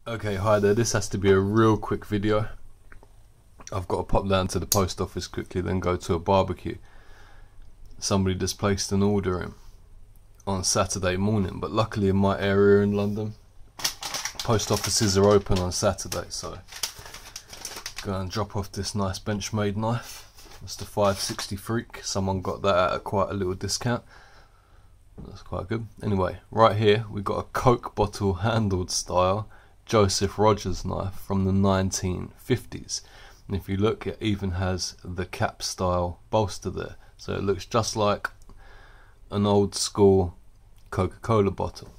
Okay, hi there. This has to be a real quick video. I've got to pop down to the post office quickly, then go to a barbecue. Somebody just placed an order in on Saturday morning, but luckily in my area in London, post offices are open on Saturday, so go and drop off this nice Benchmade knife. It's the 560 Freak. Someone got that at quite a little discount. That's quite good. Anyway, right here we've got a Coke bottle handled style Joseph Rodgers knife from the 1950s, and if you look, it even has the cap style bolster there, so it looks just like an old school Coca-Cola bottle.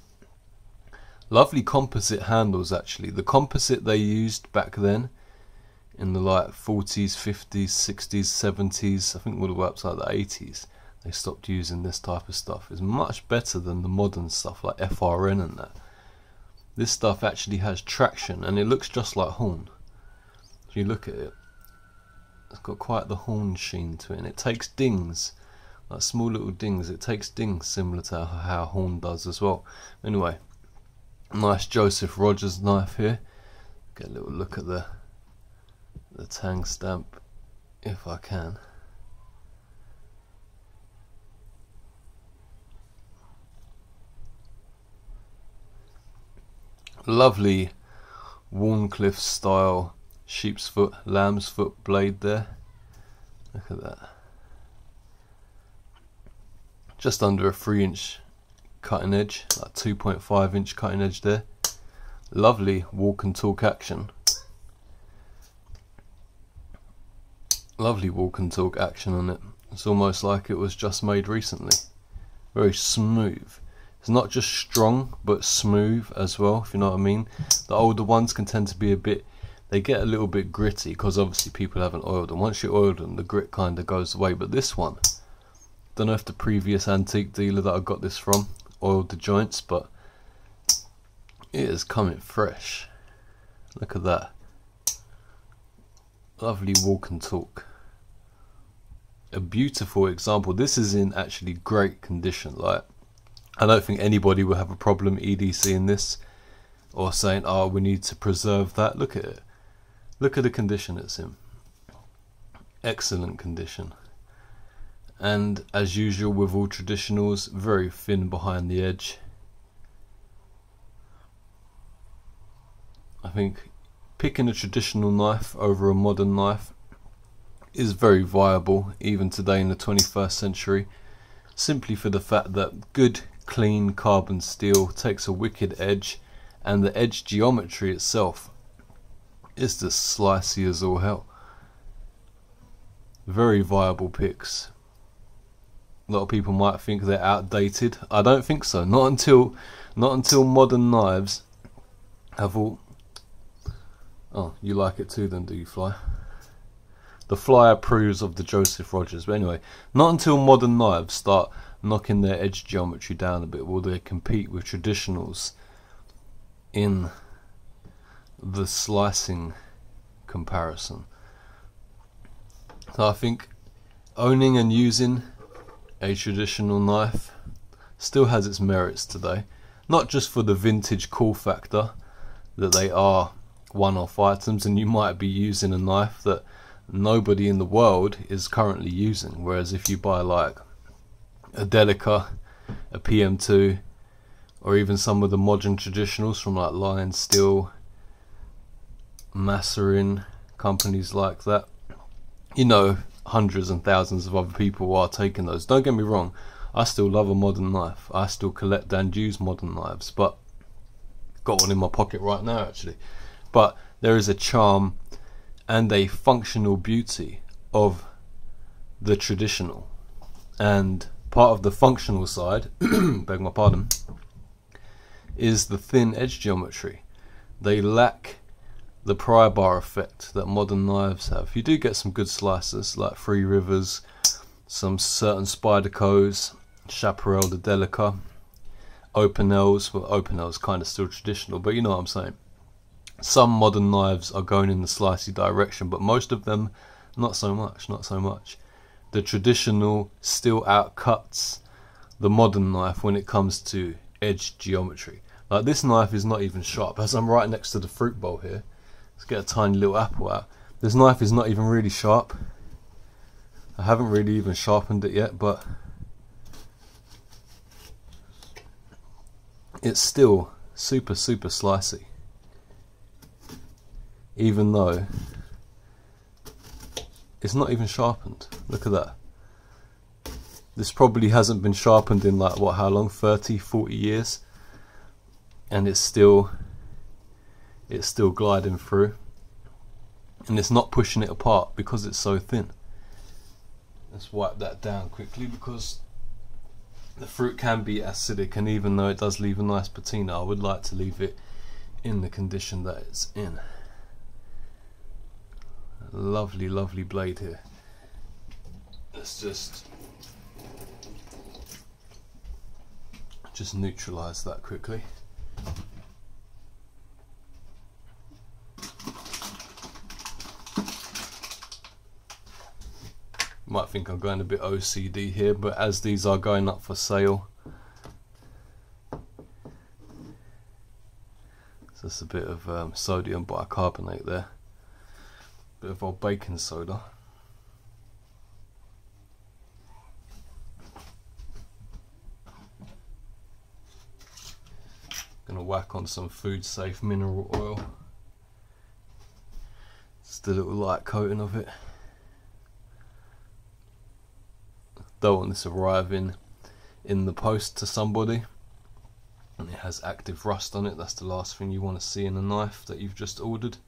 Lovely composite handles actually. The composite they used back then in the like 40s, 50s, 60s, 70s, I think all the way up to like the 80s, they stopped using this type of stuff. It's much better than the modern stuff like FRN and that. This stuff actually has traction and it looks just like horn. If you look at it, it's got quite the horn sheen to it, and it takes dings, like small little dings. It takes dings similar to how horn does as well. Anyway, nice Joseph Rodgers knife here. Get a little look at the tang stamp if I can. Lovely Warncliffe style sheep's foot, lamb's foot blade there. Look at that. Just under a 3-inch cutting edge, like 2.5-inch cutting edge there. Lovely walk and talk action. Lovely walk and talk action on it. It's almost like it was just made recently. Very smooth. It's not just strong, but smooth as well, if you know what I mean. The older ones can tend to be a bit, they get a little bit gritty, because obviously people haven't oiled them. Once you oil them, the grit kind of goes away. But this one, don't know if the previous antique dealer that I got this from oiled the joints, but it is coming fresh. Look at that. Lovely walk and talk. A beautiful example. This is in actually great condition. Like, I don't think anybody will have a problem EDC in this or saying, oh, we need to preserve that. Look at it. Look at the condition it's in. Excellent condition. And as usual with all traditionals, very thin behind the edge. I think picking a traditional knife over a modern knife is very viable even today in the 21st century, simply for the fact that good clean carbon steel takes a wicked edge, and the edge geometry itself is just slicey as all hell. Very viable picks. A lot of people might think they're outdated. I don't think so. Not until modern knives have all... Oh, you like it too then, do you, Fly? The Fly approves of the Joseph Rodgers. But anyway, not until modern knives start knocking their edge geometry down a bit will they compete with traditionals in the slicing comparison. So I think owning and using a traditional knife still has its merits today, not just for the vintage cool factor that they are one-off items and you might be using a knife that nobody in the world is currently using, whereas if you buy like a Delica, a PM2, or even some of the modern traditionals from like Lion Steel, Masserin, companies like that, you know, hundreds and thousands of other people are taking those. Don't get me wrong, I still love a modern knife. I still collect and use modern knives, but got one in my pocket right now actually. But there is a charm and a functional beauty of the traditional, and part of the functional side, beg my pardon, is the thin edge geometry. They lack the pry bar effect that modern knives have. You do get some good slicers like Three Rivers, some certain Spyderco's, Chaparral de Delica, Opinels. Well, Opinel's kind of still traditional, but you know what I'm saying. Some modern knives are going in the slicey direction, but most of them not so much, not so much. The traditional still outcuts the modern knife when it comes to edge geometry. Like, this knife is not even sharp. As I'm right next to the fruit bowl here, let's get a tiny little apple out. This knife is not even really sharp. I haven't really even sharpened it yet, but it's still super slicey, even though it's not even sharpened. Look at that. This probably hasn't been sharpened in like, what, how long? 30-40 years, and it's still gliding through, and it's not pushing it apart because it's so thin. Let's wipe that down quickly, because the fruit can be acidic, and even though it does leave a nice patina, I would like to leave it in the condition that it's in. A lovely blade here. Let's just neutralize that quickly. Might think I'm going a bit OCD here, but as these are going up for sale, so that's a bit of sodium bicarbonate there, bit of old baking soda. Gonna whack on some food safe mineral oil, just a little light coating of it. Don't want this arriving in the post to somebody and it has active rust on it. That's the last thing you want to see in a knife that you've just ordered.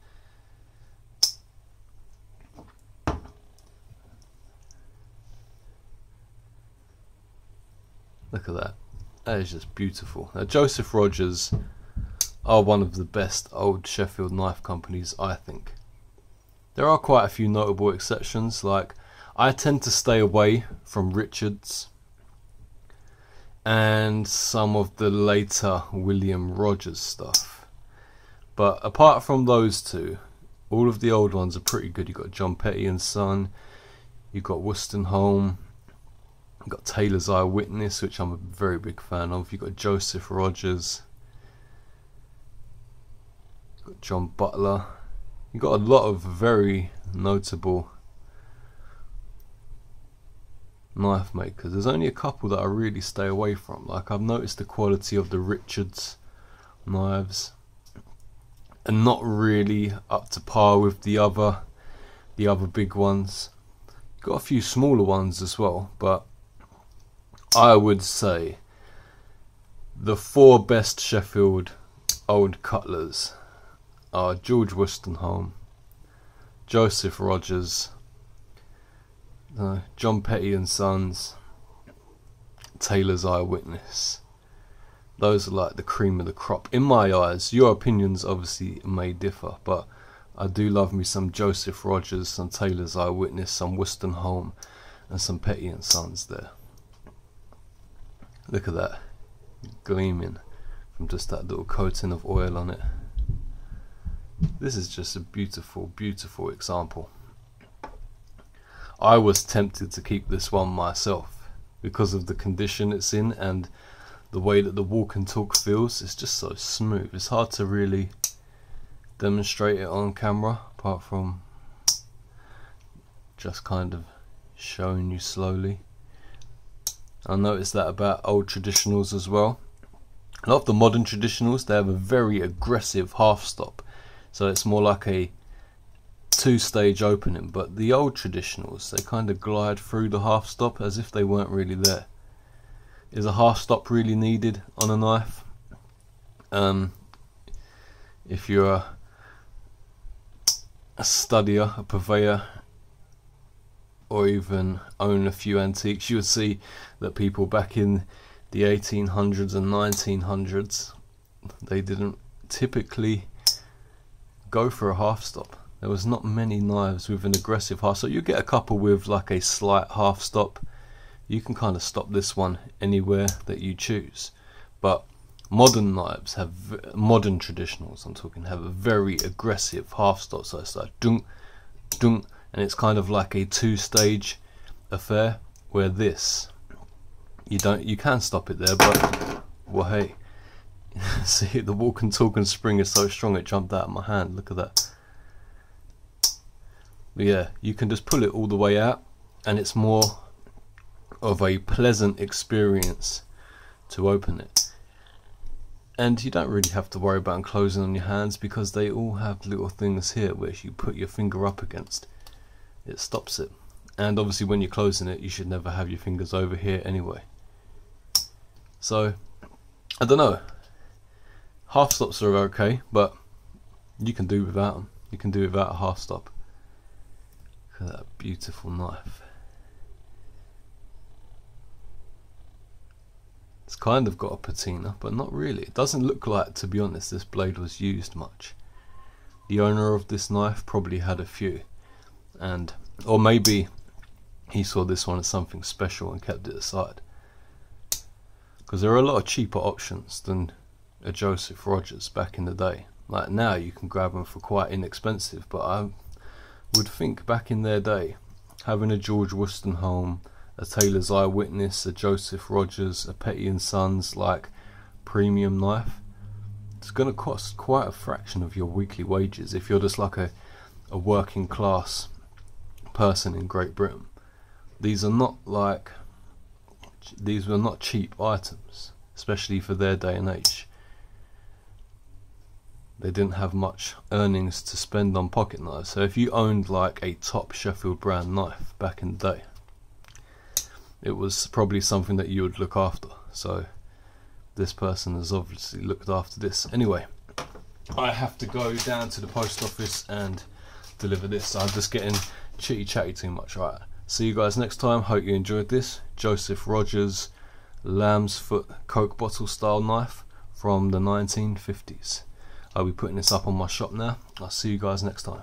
Look at that. That is just beautiful. Now, Joseph Rodgers are one of the best old Sheffield knife companies, I think. There are quite a few notable exceptions, like I tend to stay away from Richards and some of the later William Rodgers stuff. But apart from those two, all of the old ones are pretty good. You've got John Petty and Son, you've got Wostenholme, you've got Taylor's Eyewitness, which I'm a very big fan of. You've got Joseph Rodgers, you've got John Butler. You've got a lot of very notable knife makers. There's only a couple that I really stay away from. Like, I've noticed the quality of the Richards knives and not really up to par with the other big ones. Got a few smaller ones as well, but I would say the 4 best Sheffield old cutlers are George Wostenholme, Joseph Rodgers, John Petty and Sons, Taylor's Eyewitness. Those are like the cream of the crop in my eyes. Your opinions obviously may differ, but I do love me some Joseph Rodgers, some Taylor's Eyewitness, some Wostenholme, and some Petty and Sons there. Look at that, gleaming from just that little coating of oil on it. This is just a beautiful example. I was tempted to keep this one myself because of the condition it's in and the way that the walk and talk feels. It's just so smooth. It's hard to really demonstrate it on camera apart from just kind of showing you slowly. I noticed that about old traditionals as well. A lot of the modern traditionals, they have a very aggressive half stop, so it's more like a 2-stage opening, but the old traditionals, they kind of glide through the half stop as if they weren't really there. Is a half stop really needed on a knife? If you're a studier, a purveyor, or even own a few antiques, you would see that people back in the 1800s and 1900s, they didn't typically go for a half stop. There was not many knives with an aggressive half stop. You get a couple with like a slight half stop. You can kind of stop this one anywhere that you choose. But modern knives have, modern traditionals I'm talking, have a very aggressive half stop. So it's like dunk, dunk, and it's kind of like a 2-stage affair, where this, you can stop it there, but well, hey, See, the walk and talk and spring is so strong it jumped out of my hand. Look at that. But yeah, you can just pull it all the way out, and it's more of a pleasant experience to open it. And you don't really have to worry about closing on your hands, because they all have little things here which you put your finger up against. It stops it. And obviously when you're closing it, you should never have your fingers over here anyway. So, I don't know. Half stops are okay, but you can do without them. You can do without a half stop. Look at that beautiful knife. It's kind of got a patina, but not really. It doesn't look like, to be honest, this blade was used much. The owner of this knife probably had a few, or maybe he saw this one as something special and kept it aside. Because there are a lot of cheaper options than a Joseph Rodgers back in the day. Like now you can grab them for quite inexpensive, but I would think back in their day, having a George Wostenholm, a Taylor's Eyewitness, a Joseph Rodgers, a Petty & Sons like premium knife, it's going to cost quite a fraction of your weekly wages if you're just like a working class person in Great Britain. These were not cheap items, especially for their day and age. They didn't have much earnings to spend on pocket knives, so if you owned like a top Sheffield brand knife back in the day, it was probably something that you would look after. So this person has obviously looked after this. Anyway, I have to go down to the post office and deliver this. I'm just getting chitty chatty too much. Right, see you guys next time. Hope you enjoyed this Joseph Rodgers lambsfoot Coke bottle style knife from the 1950s. I'll be putting this up on my shop now. I'll see you guys next time.